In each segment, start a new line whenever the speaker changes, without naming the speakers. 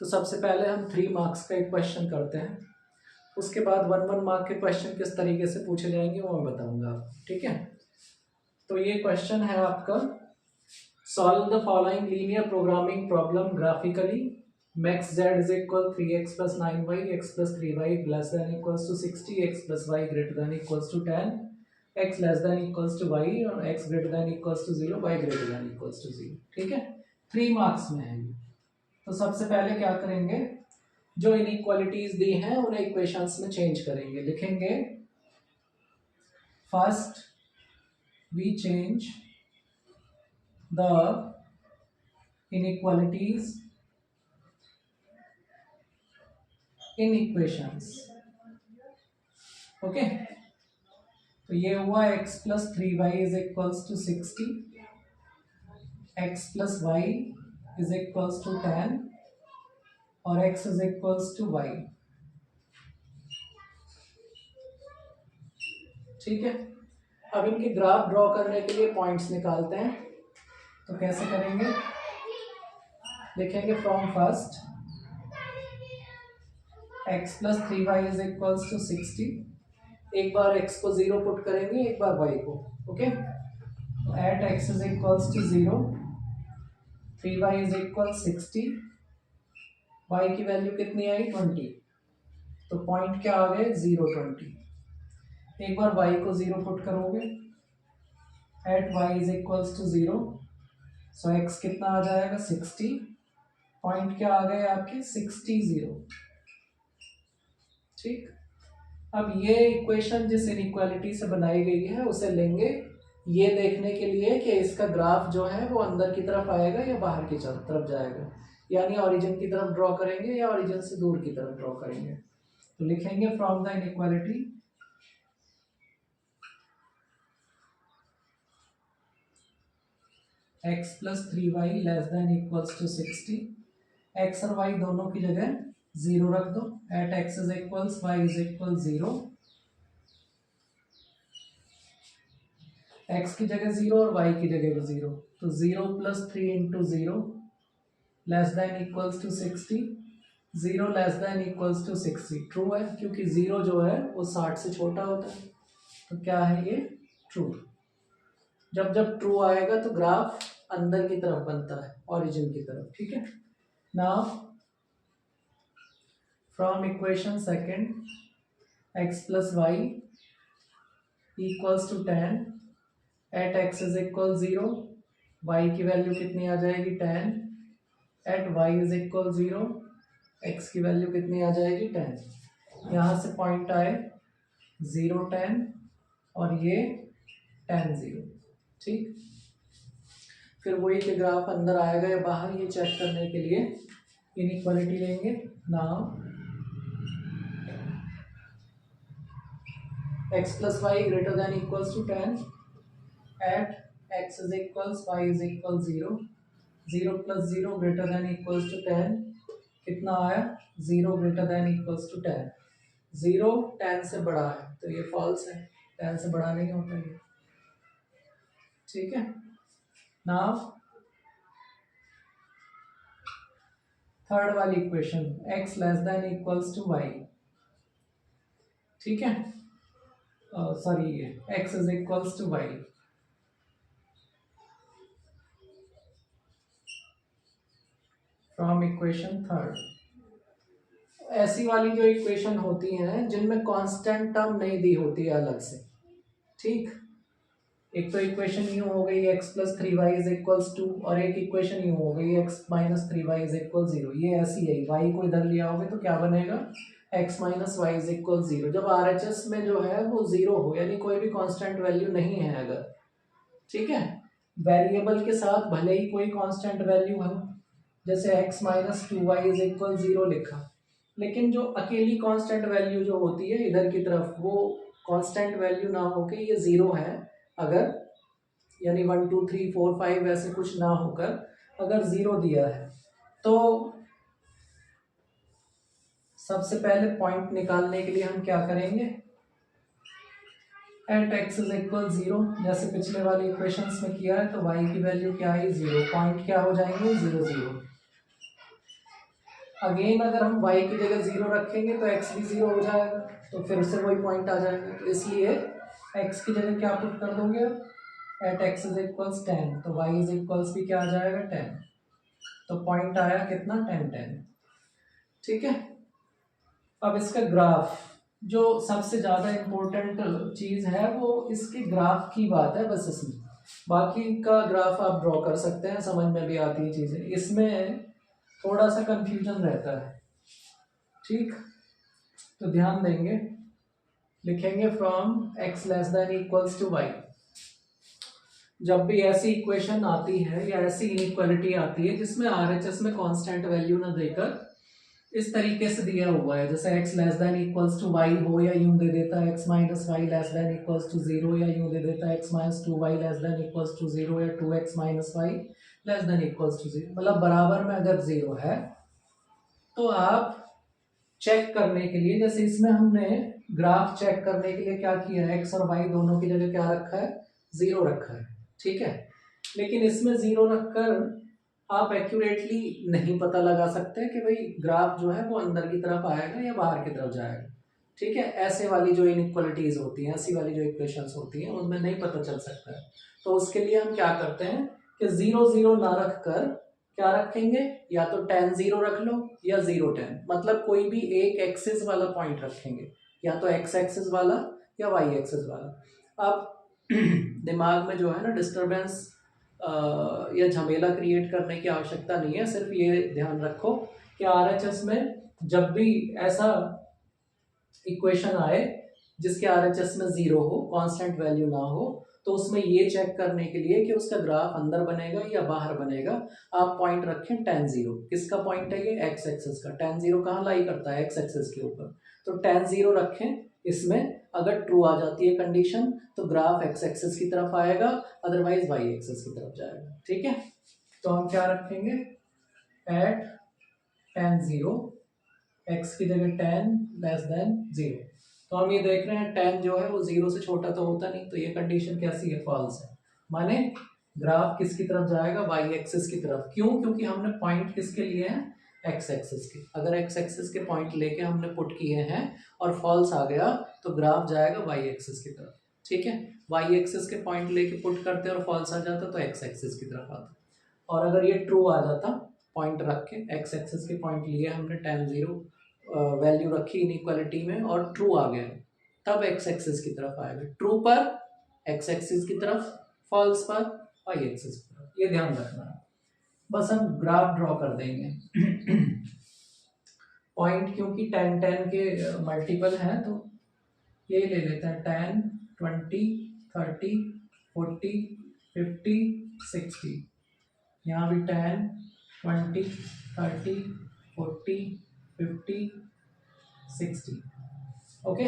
तो सबसे पहले हम 3 मार्क्स का एक क्वेश्चन करते हैं, उसके बाद 1 मार्क के क्वेश्चन किस तरीके से पूछे जाएंगे वो मैं बताऊंगा आपको, ठीक है। तो ये क्वेश्चन है आपका, solve the following linear programming problem graphically. Max Z is equal 3x plus 9y x plus 3y less than equals to 60 x plus y greater than equals to 10 x less than equals to y और x greater than equals to 0 y greater than equals to 0, ठीक है। 3 marks में है ये। तो सबसे पहले क्या करेंगे, जो इनइक्वालिटीज दी हैं उन्हें इक्वेशंस में चेंज करेंगे। लिखेंगे first we change the inequalities in equations, okay. तो ये हुआ x plus 3y is equals to 60, x plus y is equals to 10 और x is equals to y, ठीक है। अब इनके ग्राफ ड्रॉ करने के लिए पॉइंट्स निकालते हैं। तो कैसे करेंगे, लिखेंगे from first x plus 3y is equals to 60, एक बार x को 0 पुट करेंगे, एक बार y को, ओके। तो at x is equals to 0 3y is equal 60, y की वैल्यू कितनी आई 20, तो पॉइंट क्या आ गए 0 20। एक बार y को 0 पुट करोगे, at y is equals to 0, so x कितना आ जाएगा 60, पॉइंट क्या आ गए आपके 60 0, ठीक। अब ये इक्वेशन जिस इनइक्वालिटी से बनाई गई है उसे लेंगे ये देखने के लिए कि इसका ग्राफ जो है वो अंदर की तरफ आएगा या बाहर की तरफ जाएगा, यानी ओरिजिन की तरफ ड्रॉ करेंगे या ओरिजिन से दूर की तरफ ड्रॉ करेंगे। तो लिखेंगे from the inequality x plus 3y less than equals to 60, x और y दोनों की जगह 0 रख दो, at x is equals y is equal 0, x की जगह 0 और y की जगह भी 0, तो 0 plus 3 into 0 less than equals to 60, 0 less than equals to 60 ट्रू है, क्योंकि 0 जो है वो 60 से छोटा होता है, तो क्या है ये ट्रू। जब जब ट्रू आएगा तो ग्राफ अंदर की तरफ बनता है, ओरिजिन की तरफ, ठीक है। Now from equation second x plus y equals to 10 at x is equal 0, y की वैल्यू कितनी आ जाएगी 10, at y is equal 0, x की वैल्यू कितनी आ जाएगी 10। यहाँ से पॉइंट आए 0 10 और ये 10 0, ठीक। फिर वही के ग्राफ अंदर आएगा या बाहर ये चेक करने के लिए इनइक्वालिटी लेंगे। Now x plus y greater than equals to 10 at x is equals y is equal 0, 0 plus 0 greater than equals to 10, कितना आया 0 ग्रेटर देन इक्वल्स टू 10, 0 10 से बड़ा है तो ये फॉल्स है, 10 से बड़ा नहीं होता ये, ठीक है। नाउ थर्ड वाली equation x less than equals to y, ठीक है, सॉरी ये x is equals to y, from equation third. ऐसी वाली जो इक्वेशन होती हैं जिनमें कांस्टेंट टर्म नहीं दी होती है अलग से, ठीक। एक तो इक्वेशन यूं हो गई x plus 3y is equals to, और एक इक्वेशन यूं हो गई x minus 3y is equal 0, ये ऐसी है। y को इधर लिया होगे तो क्या बनेगा x minus y is equal 0, जब RHS में जो है वो 0 हो, यानी कोई भी कांस्टेंट वैल्यू नहीं है अगर, ठीक है। वेरिएबल के साथ भले ही कोई कांस्टेंट वैल्यू है, जैसे x minus 2y is equal 0 लिखा, लेकिन जो अकेली कांस्टेंट वैल्यू जो होती है इधर की तरफ वो कांस्टेंट वैल्यू ना होके ये 0 है अगर, यानी 1 2 3 4 5 ऐसे कुछ ना होकर अगर 0 दिया है, तो सबसे पहले पॉइंट निकालने के लिए हम क्या करेंगे, एट x इज इक्वल 0, जैसे पिछले वाले इक्वेशंस में किया है, तो y की वैल्यू क्या आई 0, पॉइंट क्या हो जाएंगे 0 0, अगेन अगर हम y की जगह 0 रखेंगे तो x भी 0 हो जाएगा, तो फिर से वही पॉइंट आ जाएगा। तो इसलिए x की जगह क्या पुट कर दोगे, एट x इज इक्वल्स 10, तो y इज इक्वल्स भी क्या आ जाएगा 10, तो पॉइंट आया कितना 10 10। ठीक है, अब इसका ग्राफ, जो सबसे ज्यादा इम्पोर्टेंट चीज है वो इसके ग्राफ की बात है बस, इसमें बाकी का ग्राफ आप ड्रॉ कर सकते हैं, समझ में भी आती है चीजें, इसमें थोड़ा सा कंफ्यूजन रहता है। ठीक, तो ध्यान देंगे, लिखेंगे from x less than equals to y. जब भी ऐसी इक्वेशन आती है या ऐसी इनइक्वालिटी आती है जिसमें RHS में कांस्टेंट वैल्यू ना देकर इस तरीके से दिया हुआ है, जैसे x less than equals to y हो, या यूं दे देता है x minus y less than equals to 0, या यूं दे देता है x minus 2y less than equals to 0, या 2x minus y less than equals to 0, मतलब बराबर में अगर 0 है तो आप चेक करने के लिए, जैसे इसमें हमने ग्राफ चेक करने के लिए क्या किया है, x और y दोनों की जगह क्या रखा है, 0 रखा है। ठीक है, लेकिन इसमें 0 रखकर आप एक्यूरेटली नहीं पता लगा सकते कि भाई ग्राफ जो है वो अंदर की तरफ आएगा या बाहर की तरफ जाएगा। ठीक है, ऐसे वाली जो इनइक्वालिटीज होती हैं, ऐसी वाली जो इक्वेशंस होती हैं, उनमें नहीं पता चल सकता है। तो उसके लिए हम क्या करते हैं कि 0 0 ना रखकर क्या रखेंगे, या तो tan 0 रख लो या 0 tan, मतलब कोई भी एक एक्सिस वाला पॉइंट रखेंगे, या तो x एक्सिस वाला या y एक्सिस वाला। अब दिमाग में जो है ना डिस्टरबेंस या झमेला क्रिएट करने की आवश्यकता नहीं है, सिर्फ ये ध्यान रखो कि RHS में जब भी ऐसा इक्वेशन आए जिसके RHS में 0 हो, कांस्टेंट वैल्यू ना हो, तो उसमें ये चेक करने के लिए कि उसका ग्राफ अंदर बनेगा या बाहर बनेगा, आप पॉइंट रखें tan 0। किसका पॉइंट है ये, x एक्सिस का। tan 0 कहाँ लाई करता है, x एक्सिस के ऊपर, तो tan 0 रखें इसमें। अगर ट्रू आ जाती है कंडीशन तो ग्राफ x एक्सिस की तरफ आएगा, अदरवाइज y एक्सिस की तरफ जाएगा। ठीक है, तो हम क्या रखेंगे, एट tan 0, x की जगह tan लेस देन 0। तो हम ये देख रहे हैं tan जो है वो 0 से छोटा तो होता नहीं, तो ये कंडीशन कैसी है, फॉल्स है, माने ग्राफ किसकी तरफ जाएगा, y एक्सिस की तरफ। क्यों, क्योंकि हमने पॉइंट किसके लिए हैं, x एक्सिस के। अगर x एक्सिस के पॉइंट लेके हमने पुट किए हैं और फॉल्स आ गया तो ग्राफ जाएगा y एक्सिस की तरफ। ठीक है, y एक्सिस के पॉइंट लेके पुट करते और फॉल्स आ जाता तो x एक्सिस की तरफ आता, और अगर ये ट्रू आ जाता, पॉइंट रख के x एक्सिस के पॉइंट लिए हमने tan 0 वैल्यू रखी इनइक्वालिटी में और ट्रू आ गया, तब x एक्सिस की तरफ आएगा, ट्रू पर x एक्सिस की तरफ, फॉल्स पर y एक्सिस की तरफ। ये ध्यान रखना है, बस हम ग्राफ ड्रॉ कर देंगे। पॉइंट क्योंकि tan के मल्टीपल हैं तो ये ले लेते हैं, tan 20 30 40 50 60, यहाँ भी tan 20 30 40 50 60। ओके,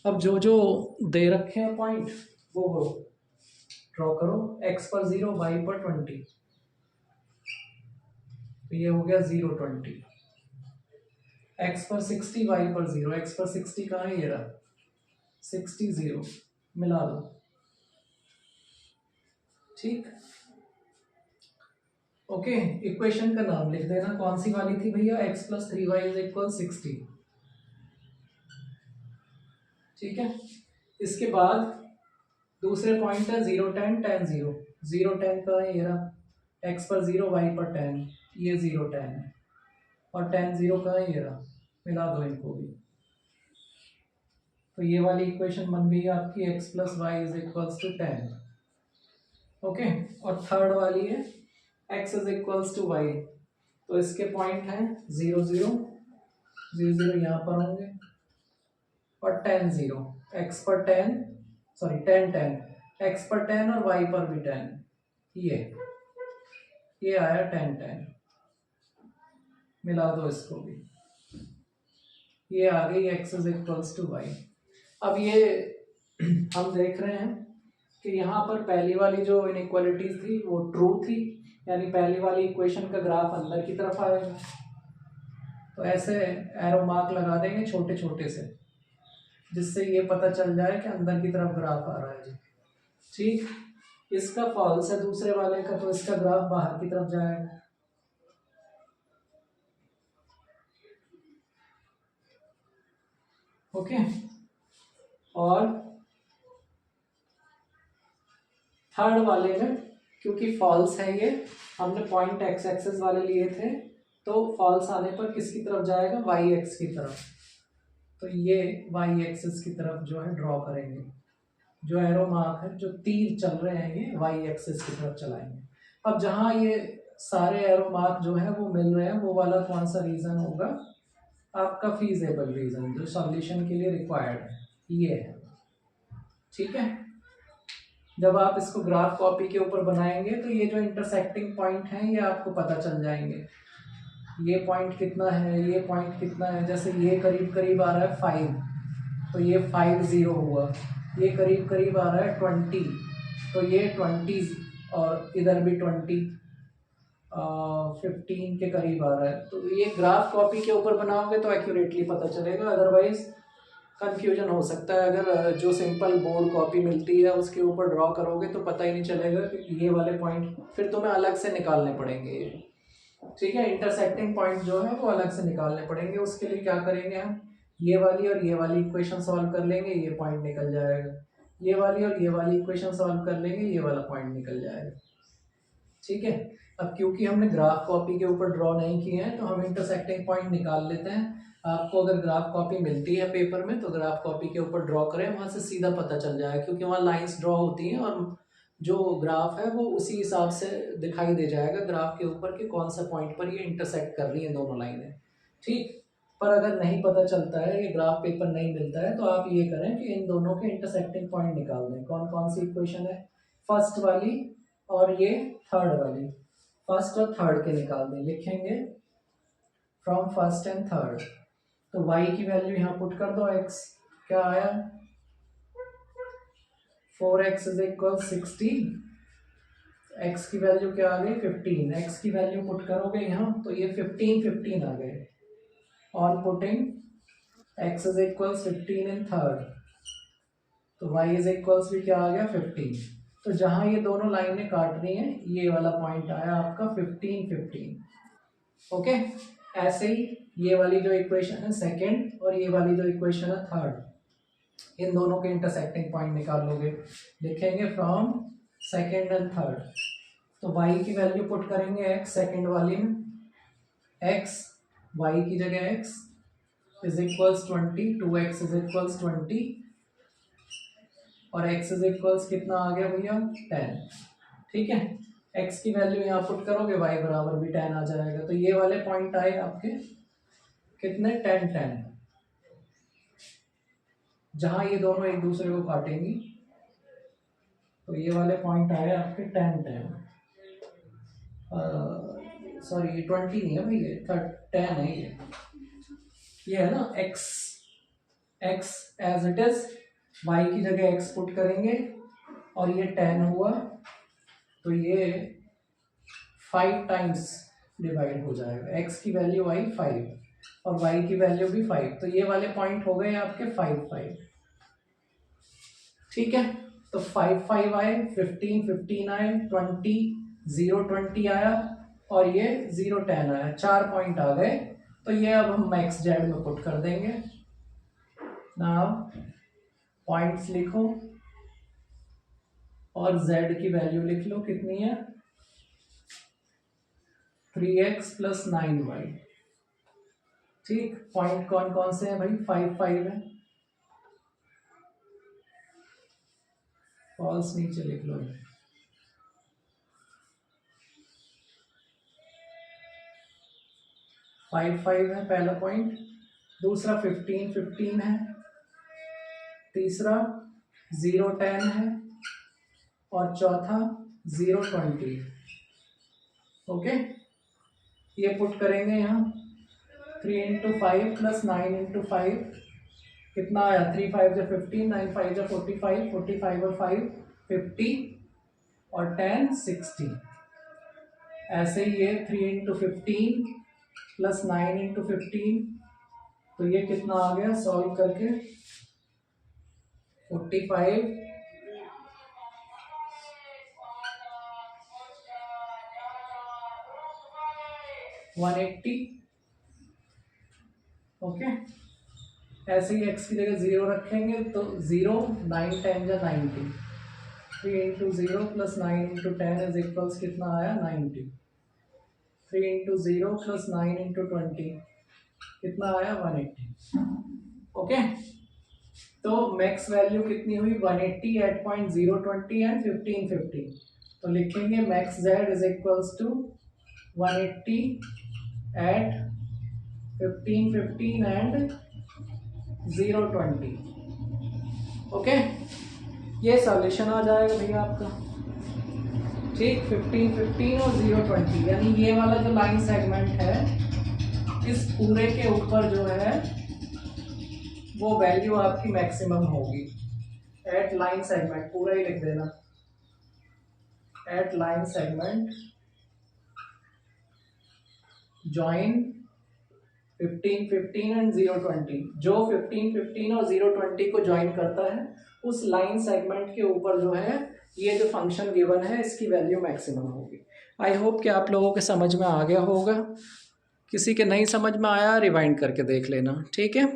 अब जो जो दे रखे हैं पॉइंट वो ड्रॉ करो, x पर 0, y पर 20, तो ये हो गया 0 20, x पर 60, y पर 0, x पर 60 कहाँ है, ये रहा 60 0, मिला दो। ठीक, ओके, इक्वेशन का नाम लिख देना, कौन सी वाली थी भैया, x plus 3y is equal 60। ठीक है, इसके बाद दूसरे पॉइंट है 0 10 tan 0, 0 10 का है ये रहा, x पर 0 y पर 10, ये 0 10 है, और tan 0 का है ये रहा, मिला दो इनको भी, तो ये वाली इक्वेशन बन गई आपकी x plus y is equals to 10। Okay, और थर्ड वाली है x is equals to y, तो इसके पॉइंट हैं 0 0 0 0 यहाँ पर होंगे, और tan 0, x पर 10 सॉरी tan 10, x पर 10 और y पर भी 10, ये आया tan 10, मिला दो इसको भी, ये आ गई x is equals to y. अब ये हम देख रहे हैं कि यहाँ पर पहली वाली जो इनइक्वालिटीज थी वो ट्रू थी, यानी पहली वाली इक्वेशन का ग्राफ अंदर की तरफ आएगा, तो ऐसे एरो मार्क लगा देंगे छोटे छोटे से, जिससे ये पता चल जाए कि अंदर की तरफ ग्राफ आ रहा है जी। ठीक, इसका फॉल्स है दूसरे वाले का, तो इसका ग्राफ बाहर की तरफ जाएगा। ओके। और थर्ड वाले में क्योंकि फॉल्स है ये, हमने पॉइंट एक्स एक्सेस वाले लिए थे, तो फॉल्स आने पर किसकी तरफ जाएगा, वाई एक्स की तरफ। तो ये वाई एक्सिस की तरफ जो है ड्रॉ करेंगे, जो एरो मार्क है, जो तीर चल रहे हैं ये वाई एक्सिस की तरफ चलाएंगे। अब जहां ये सारे एरो मार्क जो है वो मिल रहे हैं, वो वाला कौन सा रीजन होगा, आपका फीजेबल रीजन जो सॉल्यूशन के लिए रिक्वायर्ड है, ये है। ठीक है। जब आप इसको ग्राफ कॉपी के ऊपर बनाएंगे तो ये जो इंटरसेक्टिंग पॉइंट है ये आपको पता चल जाएंगे, ये पॉइंट कितना है, ये पॉइंट कितना है। जैसे ये करीब करीब आ रहा है 5, तो ये 5 0 हुआ। ये करीब करीब आ रहा है 20, तो ये 20, और इधर भी 20, 15 के करीब आ रहा है। तो ये ग्राफ कॉपी के ऊपर बनाओगे तो एक्यूरेटली पता चलेगा, अदरवाइज कंफ्यूजन हो सकता है। अगर जो सिंपल बोर्ड कॉपी मिलती है उसके ऊपर ड्रॉ करोगे तो पता ही नहीं चलेगा कि ये वाले पॉइंट फिर तुम्हें अलग से निकालने पड़ेंगे ये। ठीक है, इंटरसेक्टिंग पॉइंट जो है वो अलग से निकालने पड़ेंगे। उसके लिए क्या करेंगे हम, ये वाली और ये वाली इक्वेशन सॉल्व कर लेंगे, ये पॉइंट निकल जाएगा। ये वाली और ये वाली इक्वेशन सॉल्व कर लेंगे, ये वाला पॉइंट निकल जाएगा। ठीक है। अब क्योंकि हमने ग्राफ कॉपी के ऊपर ड्रॉ नहीं किए हैं तो हम इंटरसेक्टिंग पॉइंट निकाल लेते हैं। आपको अगर ग्राफ कॉपी मिलती है पेपर में तो ग्राफ कॉपी के ऊपर ड्रॉ करें, वहां से सीधा पता चल जाएगा, क्योंकि वहाँ लाइंस ड्रॉ होती हैं और जो ग्राफ है वो उसी हिसाब से दिखाई दे जाएगा ग्राफ के ऊपर कि कौन सा पॉइंट पर ये इंटरसेक्ट कर रही है दोनों लाइनें। ठीक। पर अगर नहीं पता चलता है, ये ग्राफ पेपर नहीं मिलता है, तो आप ये करें कि इन दोनों के इंटरसेक्टिंग पॉइंट निकाल दें। कौन कौन सी इक्वेशन है, फर्स्ट वाली और ये थर्ड वाली, फर्स्ट और थर्ड के निकाल दें। लिखेंगे फ्रॉम फर्स्ट एंड थर्ड। तो y की वैल्यू यहाँ पुट कर दो, x क्या आया, 4x इज इक्वल 16, x की वैल्यू क्या आ गई 15, x की वैल्यू पुट करोगे यहाँ तो ये 15 15 आ गए। और putting x is equal 15 in third, तो y इज इक्वल्स भी क्या आ गया 15। तो जहां ये दोनों लाइनें काट रही हैं ये वाला पॉइंट आया आपका 15 15। ओके। ऐसे ही ये वाली जो इक्वेशन है सेकंड और ये वाली जो इक्वेशन है थर्ड, इन दोनों के इंटरसेक्टिंग पॉइंट निकाल लोगे। लिखेंगे फ्रॉम सेकंड एंड थर्ड। तो y की वैल्यू पुट करेंगे x सेकंड वाली में, x y की जगह x is equals 20, 2x is equals 20 और x इज इक्वल्स कितना आ गया भैया 10। ठीक है। x की वैल्यू यहाँ पुट करोगे y बराबर भी 10 आ जाएगा। तो ये वाले पॉइंट आए आपके कितने 10 10, जहां ये दोनों एक दूसरे को काटेंगी। तो ये वाले पॉइंट आए आपके 10 10, सॉरी ये 20 नहीं है भाई, ये 10 है ये है ना। x x as it is, y की जगह x पुट करेंगे और ये 10 हुआ तो ये 5 टाइम्स डिवाइड हो जाएगा। x की वैल्यू आई 5 और y की वैल्यू भी 5, तो ये वाले पॉइंट हो गए आपके 5 5। ठीक है। तो 5 5 आए, 15 15 आए, 20 0 20 आया और ये 0 10 आया, 4 पॉइंट आ गए। तो ये अब हम मैक्स जेड में पुट कर देंगे। नाउ पॉइंट्स लिखो और z की वैल्यू लिख लो, कितनी है 3x प्लस 9y। ठीक। पॉइंट कौन कौन से हैं भाई, 5 5 है, फॉल्स नीचे लिख लो। 5 5 है पहला पॉइंट, दूसरा 15 15 है, तीसरा 0 10 है और चौथा 0 20। ओके। ये पुट करेंगे यहाँ 3 इंटू 5 प्लस 9 इंटू 5 कितना आया, 3 5 जो 15, 9 5 जो 45, 45 और 5 50 और 10 60। ऐसे ही ये 3 इंटू 15 प्लस 9 इंटू 15, तो ये कितना आ गया सॉल्व करके 45 180। ओके। ऐसे ही x की जगह 0 रखेंगे तो 0 9 10 जा 90, 3 into 0 plus 9 into 10 is equals कितना आया 90, 3 इंटू 0 प्लस 9 इंटू 20 कितना आया 180। ओके, तो मैक्स वैल्यू कितनी हुई 180 एट पॉइंट 020 एंड 1515। तो लिखेंगे max Z is equals to 180 at 1515 and 020। Okay, ये सॉल्यूशन आ जाएगा भैया आपका। ठीक, 1515 और 020 यानी ये वाला जो लाइन सेगमेंट है इस पूरे के ऊपर जो है वो वैल्यू आपकी मैक्सिमम होगी एट लाइन सेगमेंट, पूरा ही लिख देना, at line segment join 1515 and 020। जो 1515 और 020 को ज्वाइन करता है उस लाइन सेगमेंट के ऊपर जो है ये जो फंक्शन गिवन है इसकी वैल्यू मैक्सिमम होगी। आई होप कि आप लोगों के समझ में आ गया होगा। किसी के नहीं समझ में आया रिवाइंड करके देख लेना, ठीक है।